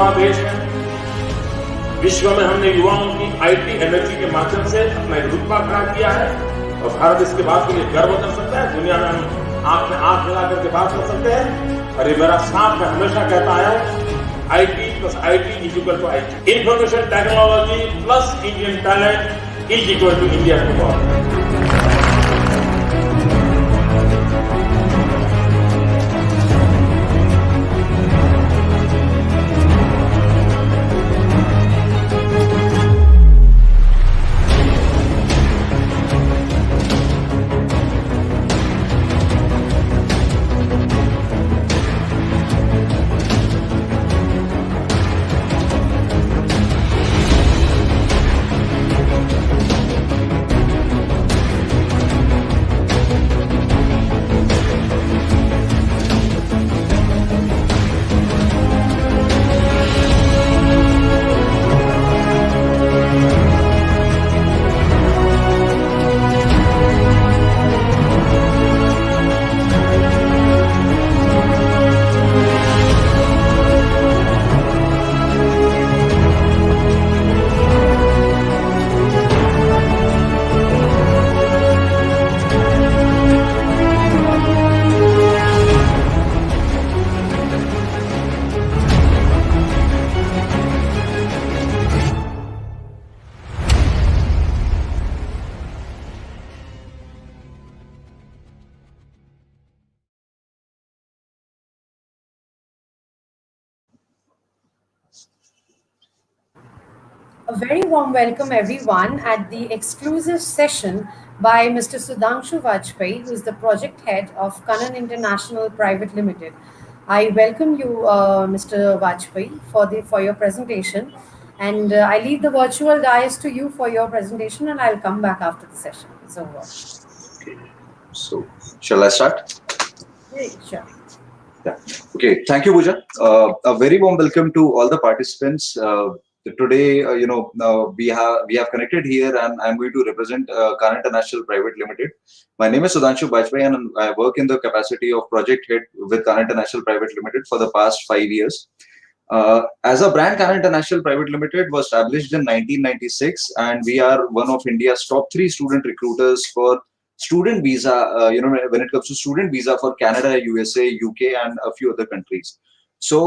युवा देश है। विश्व में हमने युवाओं की आईटी एनर्जी के माध्यम से अपना एक रुतबा खड़ा किया है और भारत इसके बात के लिए गर्व कर सकता है। दुनिया में हम आंख में आंख मिला करके बात कर सकते हैं। और ये मेरा साफ मैं हमेशा कहता आया हूं, IT plus IT is equal to IT. Information technology plus Indian talent is equal to India tomorrow. A very warm welcome, everyone, at the exclusive session by Mr. Sudhanshu Bajpai, who is the project head of Kanan International Private Limited. I welcome you, Mr. Bajpai, for your presentation, and I leave the virtual dais to you for your presentation, and I'll come back after the session is over. Okay. So, shall I start? Sure. Yeah. Okay. Thank you, Pooja. A very warm welcome to all the participants. Today, we have connected here, and I'm going to represent Kanan International Private Limited. My name is Sudhanshu Bajpai, and I work in the capacity of project head with Kanan International Private Limited for the past 5 years. As a brand, Kanan International Private Limited was established in 1996, and we are one of India's top 3 student recruiters for student visa. When it comes to student visa for Canada, USA, UK, and a few other countries. So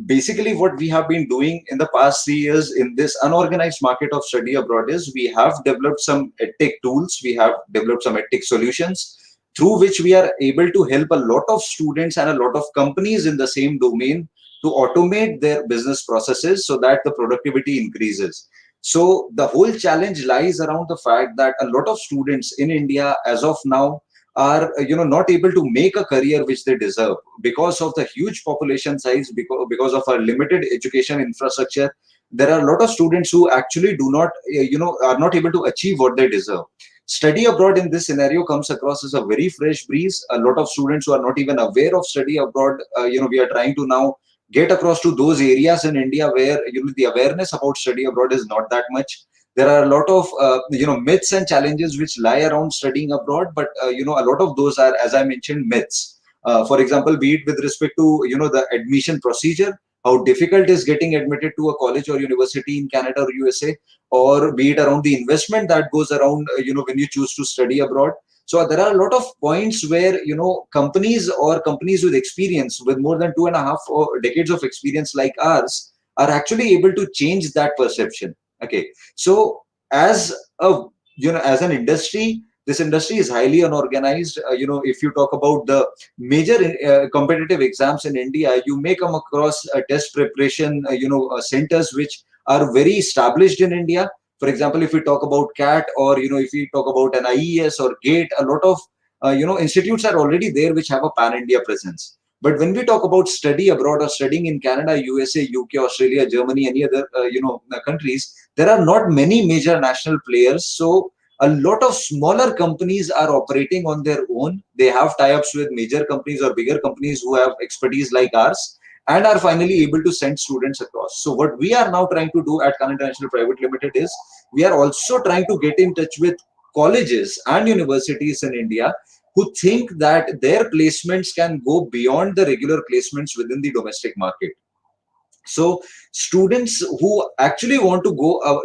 basically, what we have been doing in the past 3 years in this unorganized market of study abroad is we have developed some edtech tools, we have developed some edtech solutions through which we are able to help a lot of students and a lot of companies in the same domain to automate their business processes so that the productivity increases. So the whole challenge lies around the fact that a lot of students in India as of now are not able to make a career which they deserve because of the huge population size, because of our limited education infrastructure. There are a lot of students who actually do not are not able to achieve what they deserve. Study abroad in this scenario comes across as a very fresh breeze. A lot of students who are not even aware of study abroad, we are trying to now get across to those areas in India where the awareness about study abroad is not that much. There are a lot of myths and challenges which lie around studying abroad, but a lot of those are, as I mentioned, myths. For example, be it with respect to the admission procedure, how difficult is getting admitted to a college or university in Canada or USA, or be it around the investment that goes around when you choose to study abroad. So there are a lot of points where companies with experience, with more than 2.5 decades of experience like ours, are actually able to change that perception. Okay, so as an industry, this industry is highly unorganized. If you talk about the major competitive exams in India, you may come across test preparation centers which are very established in India. For example, if we talk about CAT, or if we talk about an IES or GATE, a lot of institutes are already there which have a pan-India presence. But when we talk about study abroad or studying in Canada, USA, UK, Australia, Germany, any other countries, there are not many major national players. So a lot of smaller companies are operating on their own. They have tie-ups with major companies or bigger companies who have expertise like ours and are finally able to send students across. So what we are now trying to do at Kanan International Private Limited is we are also trying to get in touch with colleges and universities in India who think that their placements can go beyond the regular placements within the domestic market. So students who actually want to go,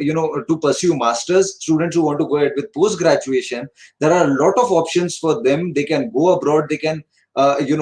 to pursue masters, students who want to go ahead with post graduation, there are a lot of options for them. They can go abroad, they can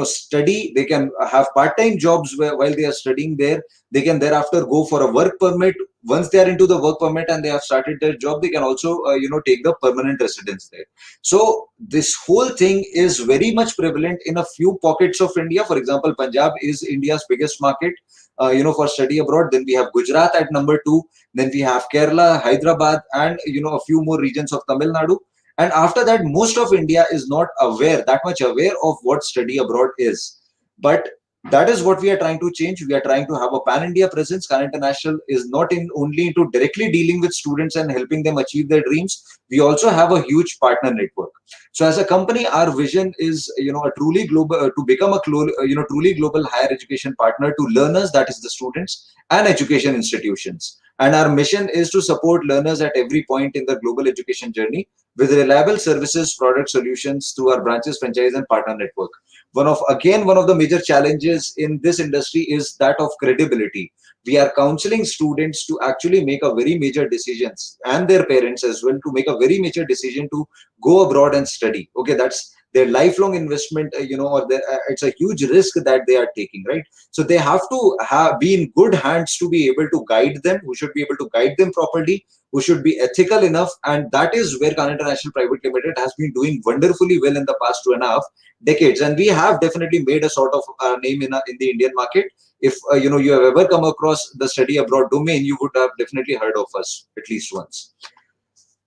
study, they can have part-time jobs while they are studying there. They can thereafter go for a work permit. Once they are into the work permit and they have started their job, they can also take the permanent residence there. So this whole thing is very much prevalent in a few pockets of India. For example, Punjab is India's biggest market for study abroad. Then we have Gujarat at number 2. Then we have Kerala, Hyderabad, and a few more regions of Tamil Nadu. And after that, most of India is not that much aware of what study abroad is. But that is what we are trying to change. We are trying to have a pan-India presence. Kanan International is not directly dealing with students and helping them achieve their dreams. We also have a huge partner network. So as a company, our vision is, a truly global, to become a truly global higher education partner to learners, that is the students, and education institutions. And our mission is to support learners at every point in the global education journey with reliable services, product solutions through our branches, franchise, and partner network. One of the major challenges in this industry is that of credibility. We are counseling students to actually make a very major decisions, and their parents as well, to make a very major decision to go abroad and study. Okay, that's their lifelong investment, it's a huge risk that they are taking, right? So they have to be in good hands to be able to guide them, who should be able to guide them properly, who should be ethical enough. And that is where Kanan International Private Limited has been doing wonderfully well in the past 2.5 decades. And we have definitely made a sort of name in the Indian market. If you have ever come across the study abroad domain, you would have definitely heard of us at least once.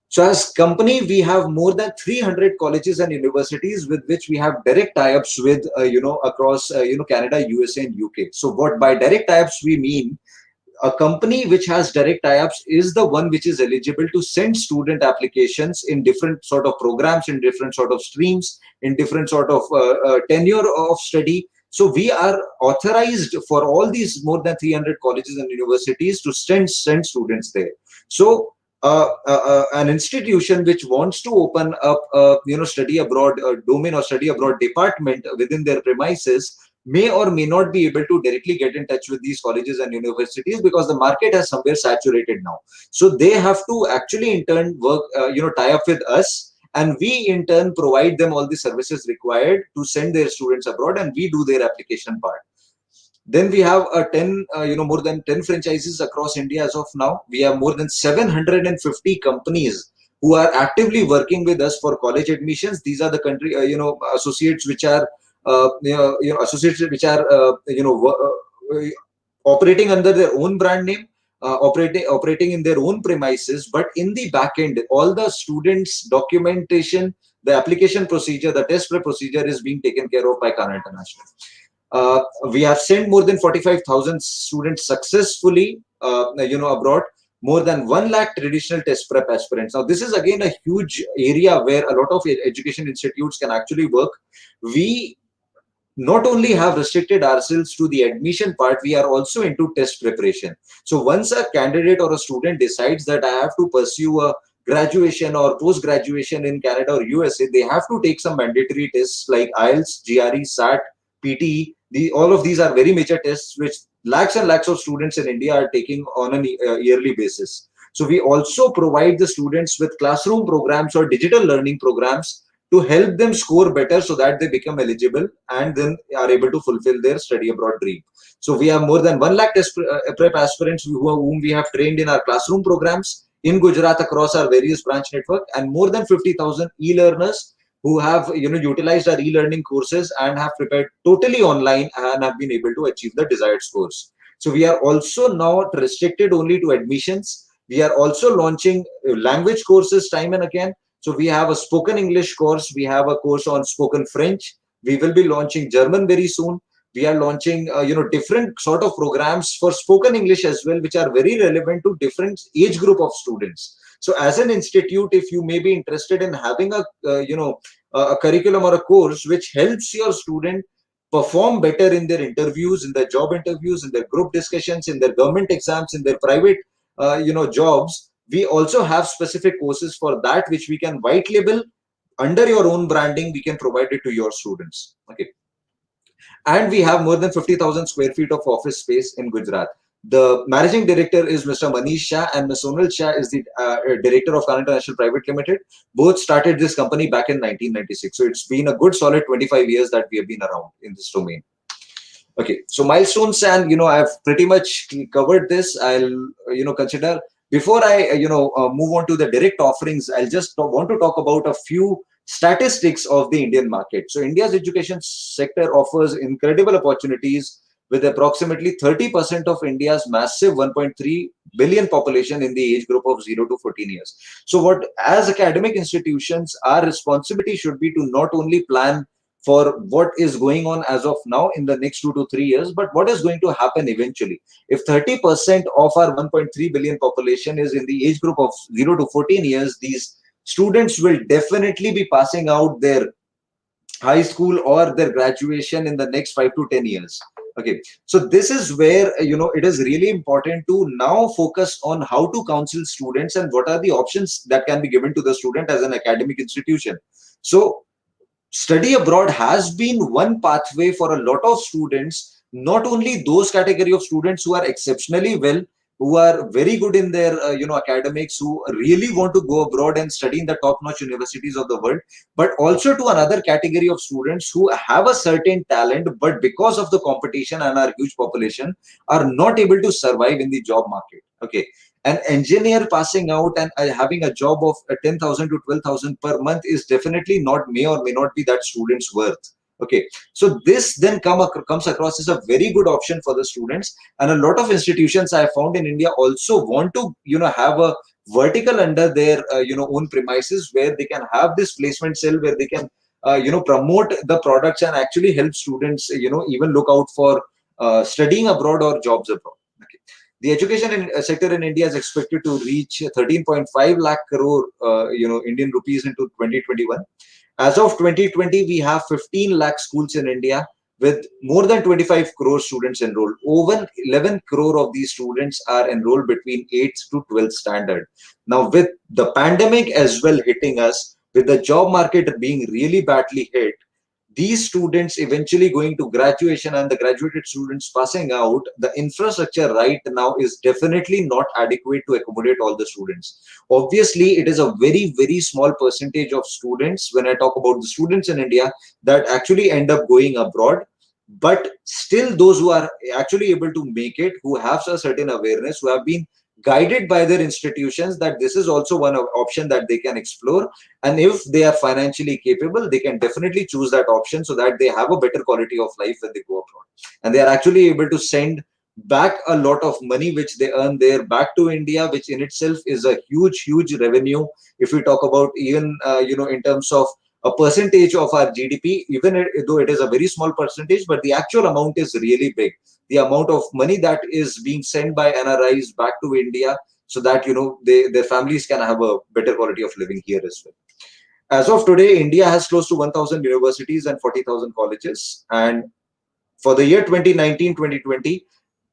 So as company, we have more than 300 colleges and universities with which we have direct tie-ups with, across, Canada, USA, and UK. So what by direct tie-ups we mean, a company which has direct tie-ups is the one which is eligible to send student applications in different sort of programs, in different sort of streams, in different sort of tenure of study. So we are authorized for all these more than 300 colleges and universities to send students there. So an institution which wants to open up study abroad domain or study abroad department within their premises may or may not be able to directly get in touch with these colleges and universities, because the market has somewhere saturated now. So they have to actually in turn work, tie up with us, and we in turn provide them all the services required to send their students abroad, and we do their application part. Then we have more than 10 franchises across India as of now. We have more than 750 companies who are actively working with us for college admissions. These are the country, associates which are, operating under their own brand name, operating in their own premises, but in the back end, all the students' documentation, the application procedure, the test prep procedure is being taken care of by Kanan International. We have sent more than 45,000 students successfully, abroad. More than 1 lakh traditional test prep aspirants. Now, this is again a huge area where a lot of education institutes can actually work. We not only have restricted ourselves to the admission part, we are also into test preparation. So once a candidate or a student decides that I have to pursue a graduation or post-graduation in Canada or USA, they have to take some mandatory tests like IELTS, GRE, SAT, PTE. All of these are very major tests which lakhs and lakhs of students in India are taking on a yearly basis. So we also provide the students with classroom programs or digital learning programs to help them score better so that they become eligible and then are able to fulfill their study abroad dream. So we have more than 1 lakh test prep aspirants whom we have trained in our classroom programs in Gujarat across our various branch network, and more than 50,000 e-learners who have utilized our e-learning courses and have prepared totally online and have been able to achieve the desired scores. So we are also not restricted only to admissions. We are also launching language courses time and again. So we have a spoken English course. We have a course on spoken French. We will be launching German very soon. We are launching, different sort of programs for spoken English as well, which are very relevant to different age group of students. So as an institute, if you may be interested in having a curriculum or a course which helps your student perform better in their interviews, in their job interviews, in their group discussions, in their government exams, in their private, jobs, we also have specific courses for that, which we can white label under your own branding. We can provide it to your students. Okay. And we have more than 50,000 square feet of office space in Gujarat. The managing director is Mr. Manish Shah, and Ms. Sonal Shah is the director of Kanan International Private Limited. Both started this company back in 1996. So it's been a good solid 25 years that we have been around in this domain. Okay, so milestones, and I've pretty much covered this. I'll consider, before I move on to the direct offerings, I'll just want to talk about a few statistics of the Indian market. So India's education sector offers incredible opportunities with approximately 30% of India's massive 1.3 billion population in the age group of 0 to 14 years. So what, as academic institutions, our responsibility should be to not only plan for what is going on as of now in the next 2 to 3 years, but what is going to happen eventually. If 30% of our 1.3 billion population is in the age group of 0 to 14 years, these students will definitely be passing out their high school or their graduation in the next 5 to 10 years. Okay, so this is where it is really important to now focus on how to counsel students and what are the options that can be given to the student as an academic institution. So study abroad has been one pathway for a lot of students, not only those category of students who are exceptionally well, who are very good in their academics, who really want to go abroad and study in the top-notch universities of the world, but also to another category of students who have a certain talent, but because of the competition and our huge population, are not able to survive in the job market. Okay, an engineer passing out and having a job of 10,000 to 12,000 per month is definitely not, may or may not be, that student's worth. Okay, so this then comes across as a very good option for the students, and a lot of institutions I found in India also want to have a vertical under their own premises, where they can have this placement cell where they can promote the products and actually help students even look out for studying abroad or jobs abroad. Okay. The education sector in India is expected to reach 13.5 lakh crore Indian rupees into 2021. As of 2020, we have 15 lakh schools in India with more than 25 crore students enrolled. Over 11 crore of these students are enrolled between 8th to 12th standard. Now, with the pandemic as well hitting us, with the job market being really badly hit, these students eventually going to graduation and the graduated students passing out, the infrastructure right now is definitely not adequate to accommodate all the students. Obviously, it is a very, very small percentage of students, when I talk about the students in India, that actually end up going abroad. But still, those who are actually able to make it, who have a certain awareness, who have been guided by their institutions, that this is also one option that they can explore, and if they are financially capable, they can definitely choose that option, so that they have a better quality of life when they go abroad, and they are actually able to send back a lot of money which they earn there back to India, which in itself is a huge revenue. If we talk about even in terms of a percentage of our GDP, even though it is a very small percentage, but the actual amount is really big. The amount of money that is being sent by NRIs back to India, so that their families can have a better quality of living here as well. As of today, India has close to 1,000 universities and 40,000 colleges, and for the year 2019-2020,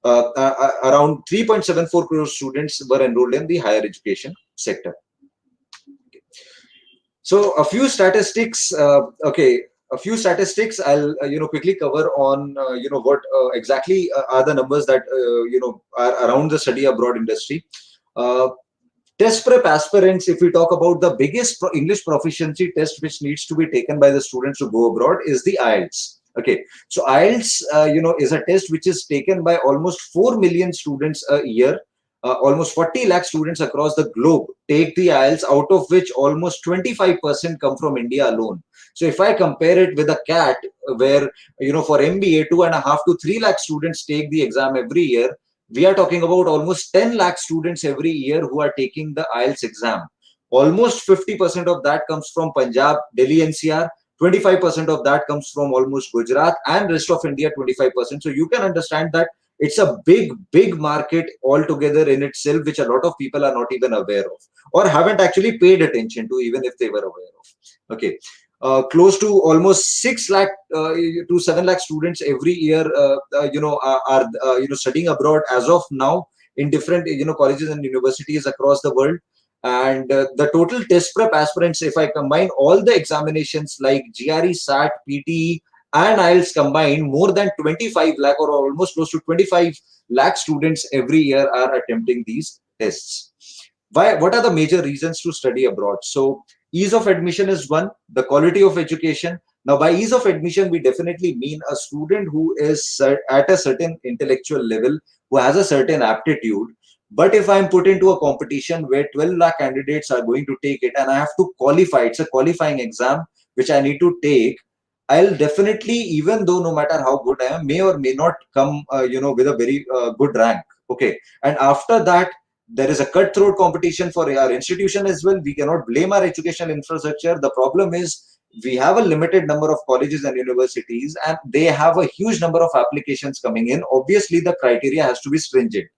around 3.74 crore students were enrolled in the higher education sector. So a few statistics. A few statistics I'll quickly cover on what exactly are the numbers that are around the study abroad industry. Test prep aspirants, if we talk about the biggest English proficiency test which needs to be taken by the students to go abroad, is the IELTS. Okay, so IELTS is a test which is taken by almost 4 million students a year. Almost 40 lakh students across the globe take the IELTS, out of which almost 25% come from India alone. So if I compare it with a CAT, where for MBA 2.5 to 3 lakh students take the exam every year, we are talking about almost 10 lakh students every year who are taking the IELTS exam. Almost 50% of that comes from Punjab, Delhi NCR. 25% of that comes from almost Gujarat, and rest of India 25%. So you can understand that it's a big market altogether in itself, which a lot of people are not even aware of, or haven't actually paid attention to, even if they were aware of. Okay, close to almost 6 lakh to 7 lakh students every year, are studying abroad as of now in different colleges and universities across the world. And the total test prep aspirants, if I combine all the examinations like GRE, SAT, PTE, and IELTS combined, more than 25 lakh or almost close to 25 lakh students every year are attempting these tests. Why? What are the major reasons to study abroad? So ease of admission is one, the quality of education. Now, by ease of admission, we definitely mean a student who is at a certain intellectual level, who has a certain aptitude. But if I'm put into a competition where 12 lakh candidates are going to take it and I have to qualify, it's a qualifying exam which I need to take, I'll definitely, even though no matter how good I am, may or may not come, with a very good rank. Okay. And after that, there is a cutthroat competition for our institution as well. We cannot blame our educational infrastructure. The problem is we have a limited number of colleges and universities, and they have a huge number of applications coming in. Obviously, the criteria has to be stringent.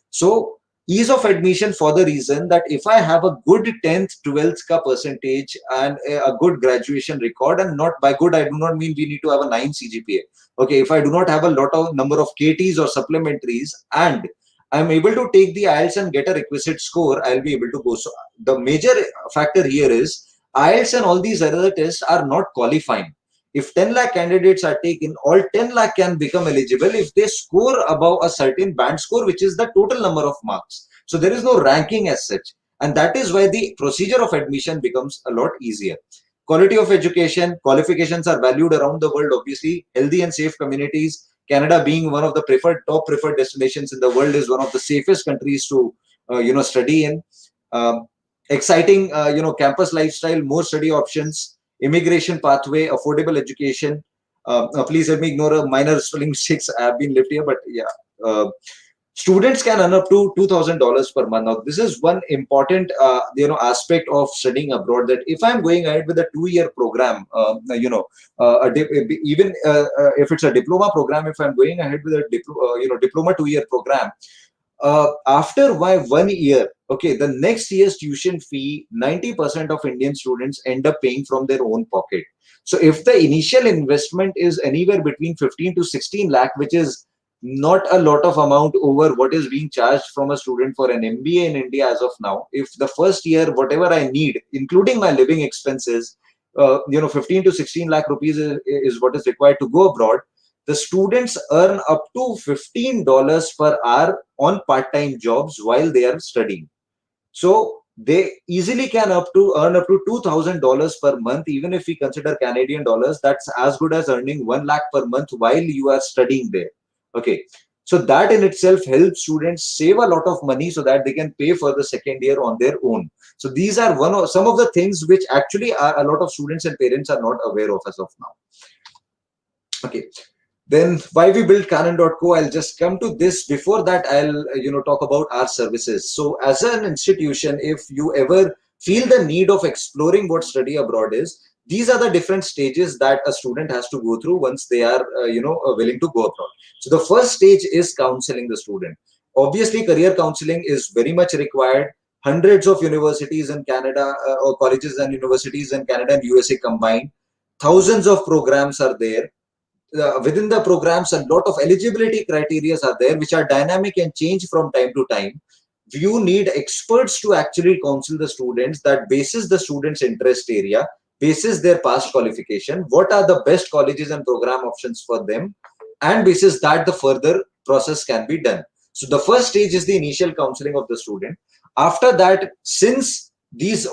So ease of admission for the reason that if I have a good 10th, 12th ka percentage and a good graduation record, and not by good, I do not mean we need to have a 9 CGPA. Okay, if I do not have a lot of number of KTs or supplementaries and I'm able to take the IELTS and get a requisite score, I'll be able to go. So the major factor here is IELTS and all these other tests are not qualifying. If 10 lakh candidates are taken, all 10 lakh can become eligible if they score above a certain band score, which is the total number of marks. So there is no ranking as such. And that is why the procedure of admission becomes a lot easier. Quality of education, qualifications are valued around the world, obviously. Healthy and safe communities. Canada being one of the top preferred destinations in the world is one of the safest countries to, study in. Exciting, campus lifestyle, more study options, immigration pathway, affordable education. Please let me ignore a minor spelling mistakes have been left here, but yeah. Students can earn up to $2,000 per month. Now, this is one important, aspect of studying abroad. That if I'm going ahead with a 2-year program, even if it's a diploma program, if I'm going ahead with a diploma 2-year program, after my 1 year, okay, the next year's tuition fee, 90% of Indian students end up paying from their own pocket. So if the initial investment is anywhere between 15 to 16 lakh, which is not a lot of amount over what is being charged from a student for an MBA in India as of now. If the first year, whatever I need, including my living expenses, 15 to 16 lakh rupees is what is required to go abroad. The students earn up to $15 per hour on part-time jobs while they are studying. So they easily can earn up to $2,000 per month. Even if we consider Canadian dollars, that's as good as earning 1 lakh per month while you are studying there. Okay, so that in itself helps students save a lot of money so that they can pay for the second year on their own. So these are some of the things which actually a lot of students and parents are not aware of as of now. Okay, then why we built Kanan.co, I'll just come to this. Before that, I'll talk about our services. So as an institution, if you ever feel the need of exploring what study abroad is, these are the different stages that a student has to go through once they are willing to go abroad. So the first stage is counseling the student. Obviously, career counseling is very much required. Hundreds of universities in Canada, or colleges and universities in Canada and USA combined, thousands of programs are there. Within the programs, a lot of eligibility criteria are there, which are dynamic and change from time to time. You need experts to actually counsel the students that basis the students' interest area, basis their past qualification, what are the best colleges and program options for them, and basis that the further process can be done. So the first stage is the initial counseling of the student. After that, since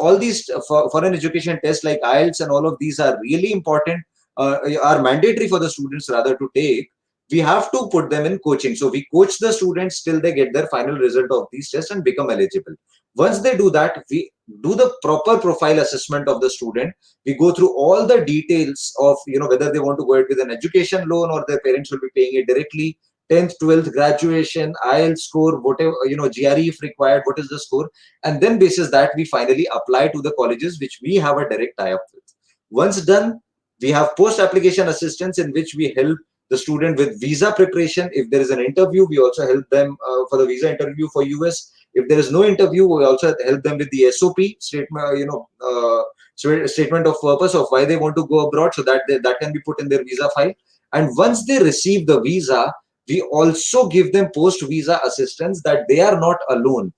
all these foreign education tests like IELTS and all of these are really important, are mandatory for the students rather to take, we have to put them in coaching. So we coach the students till they get their final result of these tests and become eligible. Once they do that, we do the proper profile assessment of the student. We go through all the details of whether they want to go ahead with an education loan or their parents will be paying it directly, 10th, 12th, graduation, IELTS score, whatever, GRE if required, what is the score, and then basis that we finally apply to the colleges which we have a direct tie-up with. Once done, we have post-application assistance in which we help the student with visa preparation. If there is an interview, we also help them for the visa interview for US. If there is no interview, we also help them with the SOP statement of purpose of why they want to go abroad, so that that can be put in their visa file. And once they receive the visa, we also give them post-visa assistance, that they are not alone.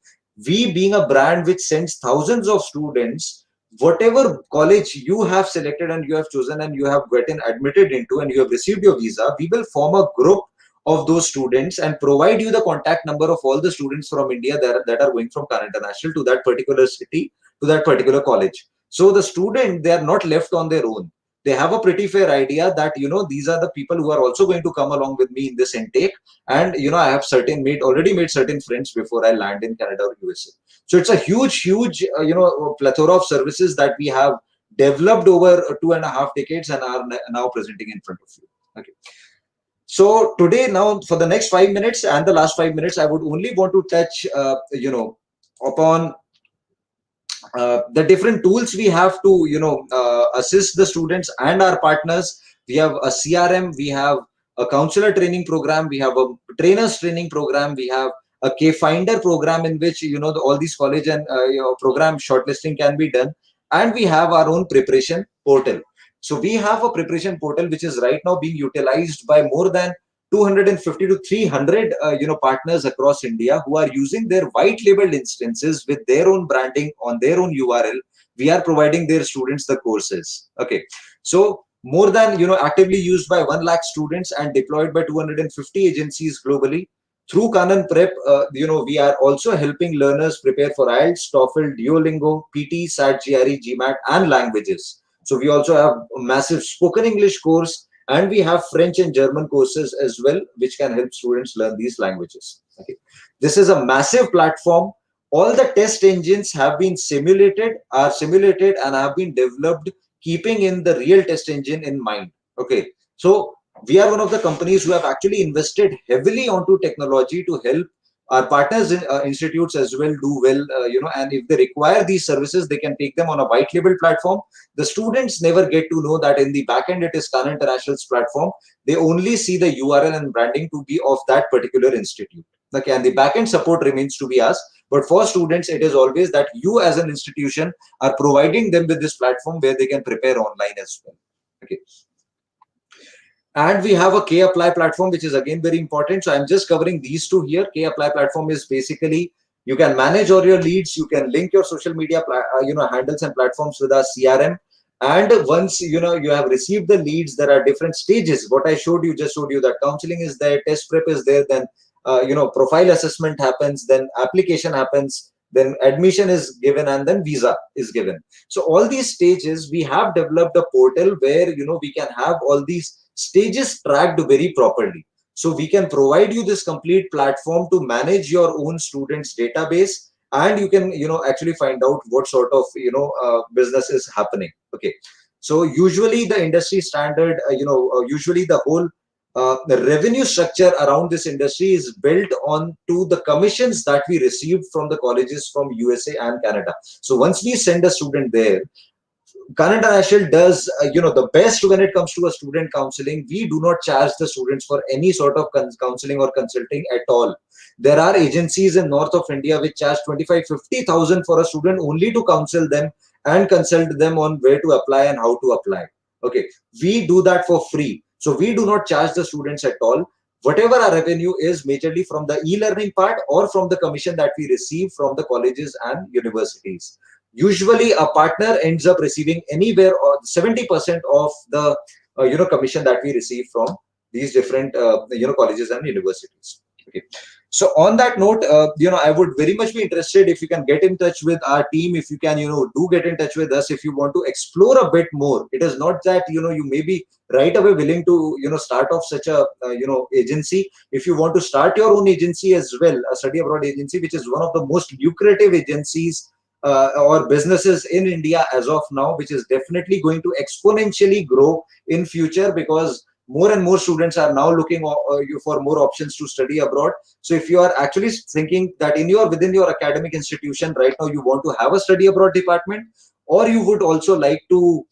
We, being a brand which sends thousands of students, whatever college you have selected and you have chosen and you have gotten admitted into and you have received your visa, we will form a group of those students and provide you the contact number of all the students from India that are going from Kanan International to that particular city, to that particular college. So the student, they are not left on their own. They have a pretty fair idea that, these are the people who are also going to come along with me in this intake. And, I have already made certain friends before I land in Canada or USA. So it's a huge, plethora of services that we have developed over 2.5 decades and are now presenting in front of you. Okay. So today, now for the next 5 minutes and the last 5 minutes, I would only want to touch, upon the different tools we have to, assist the students and our partners. We have a CRM, we have a counselor training program, we have a trainers training program, we have a K-Finder program in which, all these college and program shortlisting can be done. And we have our own preparation portal. So we have a preparation portal which is right now being utilized by more than 250 to 300 partners across India who are using their white labeled instances with their own branding on their own URL. We are providing their students the courses. Okay, so more than actively used by 1 lakh students and deployed by 250 agencies globally. Through Kanan Prep, we are also helping learners prepare for IELTS, TOEFL, Duolingo, PT, SAT, GRE, GMAT, and languages. So we also have a massive spoken English course, and we have French and German courses as well, which can help students learn these languages. Okay. This is a massive platform. All the test engines have been simulated and have been developed keeping in the real test engine in mind. Okay. So we are one of the companies who have actually invested heavily onto technology to help our partners in, institutes as well do well, and if they require these services, they can take them on a white label platform. The students never get to know that in the backend it is Kanan International's platform. They only see the URL and branding to be of that particular institute. Okay, and the backend support remains to be us. But for students, it is always that you as an institution are providing them with this platform where they can prepare online as well. Okay. And we have a K-Apply platform, which is again very important. So I'm just covering these two here. K-Apply platform is basically you can manage all your leads. You can link your social media, handles and platforms with our CRM. And once you have received the leads, there are different stages. What I just showed you that counseling is there, test prep is there, then profile assessment happens, then application happens, then admission is given, and then visa is given. So all these stages, we have developed a portal where we can have all these stages tracked very properly. So we can provide you this complete platform to manage your own students database, and you can actually find out what sort of business is happening. Okay, so usually the industry standard, usually the whole the revenue structure around this industry is built on to the commissions that we receive from the colleges from USA and Canada. So once we send a student there, Kanan International does the best when it comes to a student counseling. We do not charge the students for any sort of counseling or consulting at all. There are agencies in north of India which charge 25,000-50,000 for a student only to counsel them and consult them on where to apply and how to apply. Okay, we do that for free. So we do not charge the students at all. Whatever our revenue is majorly from the e-learning part or from the commission that we receive from the colleges and universities. Usually a partner ends up receiving anywhere or 70% of the commission that we receive from these different colleges and universities. Okay. So on that note, I would very much be interested if you can get in touch with our team, if you can, do get in touch with us if you want to explore a bit more. It is not that, you may be right away willing to, start off such a, agency. If you want to start your own agency as well, a study abroad agency, which is one of the most lucrative agencies or businesses in India as of now, which is definitely going to exponentially grow in future because more and more students are now looking for more options to study abroad. So if you are actually thinking that within your academic institution right now you want to have a study abroad department, or you would also like to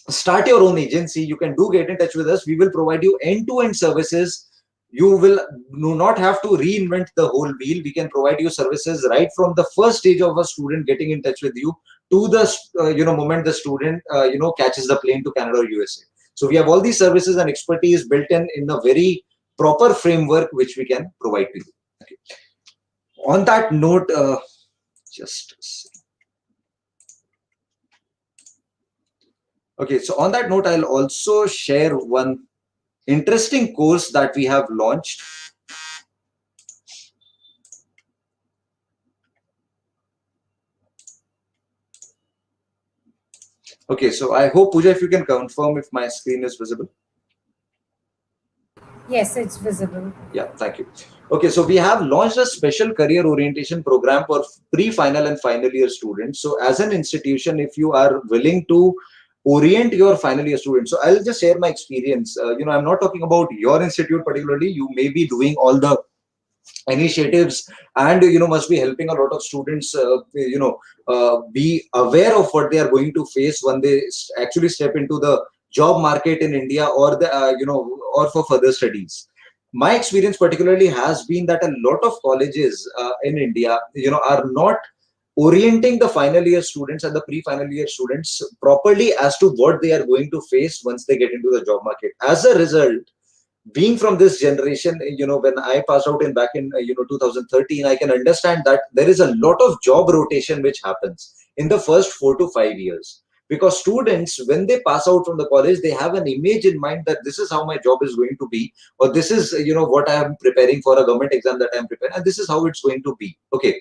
start your own agency, you can do get in touch with us. We will provide you end-to-end services. You will do not have to reinvent the whole wheel. We can provide you services right from the first stage of a student getting in touch with you to the moment the student catches the plane to Canada or USA. So we have all these services and expertise built in a very proper framework which we can provide to you. Okay. On that note, just a second. Okay, so on that note, I'll also share one interesting course that we have launched. Okay, so I hope, Pooja, if you can confirm if my screen is visible. Yes, it's visible. Yeah, thank you. Okay, so we have launched a special career orientation program for pre-final and final year students. So as an institution, if you are willing to orient your final year students, so I'll just share my experience. I'm not talking about your institute particularly. You may be doing all the initiatives and must be helping a lot of students be aware of what they are going to face when they actually step into the job market in India, or the or for further studies. My experience particularly has been that a lot of colleges in India are not orienting the final year students and the pre-final year students properly as to what they are going to face once they get into the job market. As a result, being from this generation, when I passed out in back in 2013, I can understand that there is a lot of job rotation which happens in the first 4 to 5 years, because students, when they pass out from the college, they have an image in mind that this is how my job is going to be, or this is what I am preparing for, a government exam that I am preparing, and this is how it's going to be. Okay,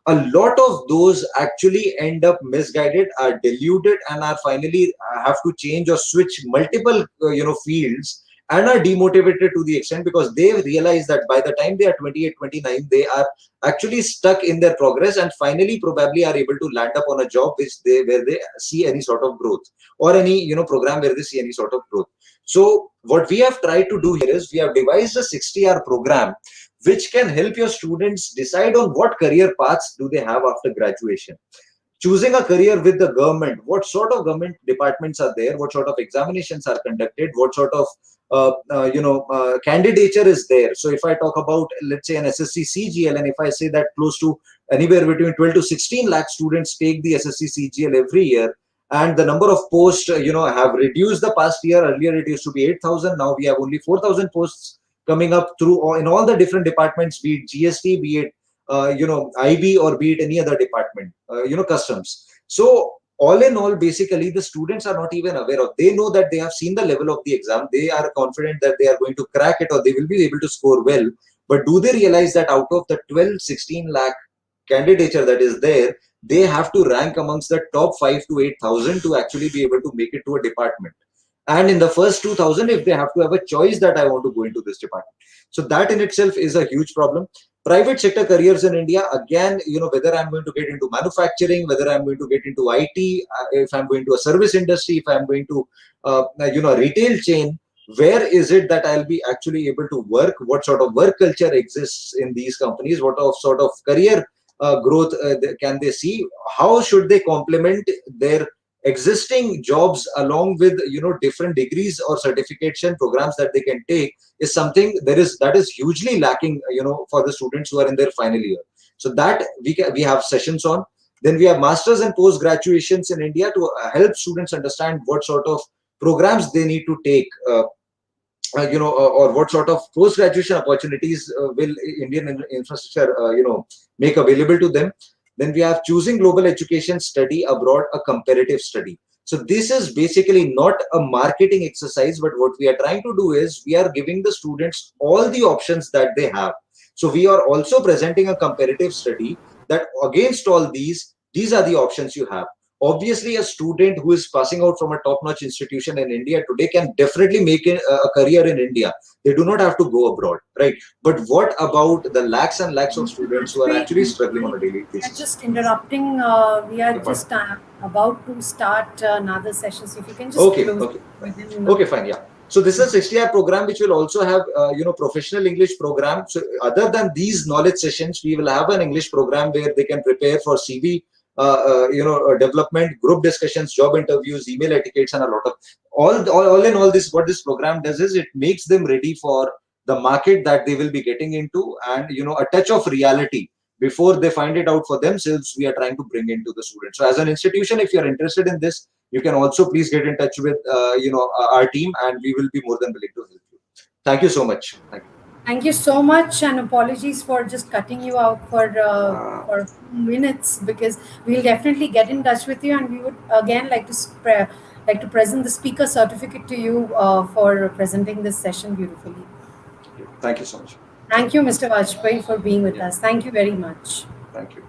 a lot of those actually end up misguided, are deluded, and are finally have to change or switch multiple fields, and are demotivated to the extent because they realize that by the time they are 28, 29, they are actually stuck in their progress, and finally probably are able to land up on a job where they see any sort of growth, or any program where they see any sort of growth. So what we have tried to do here is we have devised a 60-hour program which can help your students decide on what career paths do they have after graduation. Choosing a career with the government, what sort of government departments are there, what sort of examinations are conducted, what sort of candidature is there. So if I talk about, let's say, an SSC CGL, and if I say that close to anywhere between 12 to 16 lakh students take the SSC CGL every year, and the number of posts have reduced the past year. Earlier it used to be 8,000, now we have only 4,000 posts coming up through in all the different departments, be it GST, be it IB, or be it any other department, customs. So all in all, basically the students are not even aware of. They know that they have seen the level of the exam, they are confident that they are going to crack it, or they will be able to score well. But do they realize that out of the 12-16 lakh candidature that is there, they have to rank amongst the top 5 to 8,000 to actually be able to make it to a department? And in the first 2,000, if they have to have a choice that I want to go into this department. So that in itself is a huge problem. Private sector careers in India, again, whether I'm going to get into manufacturing, whether I'm going to get into IT, if I'm going to a service industry, if I'm going to, a retail chain, where is it that I'll be actually able to work? What sort of work culture exists in these companies? What sort of career growth can they see? How should they complement their existing jobs along with different degrees or certification programs that they can take, is something that is hugely lacking for the students who are in their final year. So that we have sessions on. Then we have masters and post graduations in India to help students understand what sort of programs they need to take, or what sort of post graduation opportunities will Indian infrastructure make available to them. Then we have choosing global education, study abroad, a comparative study. So this is basically not a marketing exercise, but what we are trying to do is we are giving the students all the options that they have. So we are also presenting a comparative study that against all these are the options you have. Obviously, a student who is passing out from a top-notch institution in India today can definitely make a career in India. They do not have to go abroad, right? But what about the lakhs and lakhs of students who are actually struggling on a daily We are basis? just interrupting. We are just about to start another session. So if you can just Okay, close okay, within. okay, fine, yeah. So this is a 60-hour program which will also have, professional English program. So other than these knowledge sessions, we will have an English program where they can prepare for CV, development, group discussions, job interviews, email etiquettes, and a lot of all in all. This, what this program does is it makes them ready for the market that they will be getting into, and a touch of reality before they find it out for themselves. We are trying to bring into the students. So as an institution, if you are interested in this, you can also please get in touch with our team, and we will be more than willing to help you. Thank you so much. Thank you. Thank you so much, and apologies for just cutting you out for a few minutes, because we'll definitely get in touch with you, and we would again like to like to present the speaker certificate to you for presenting this session beautifully. Thank you so much. Thank you, Mr. Bajpai, for being with us. Thank you very much. Thank you.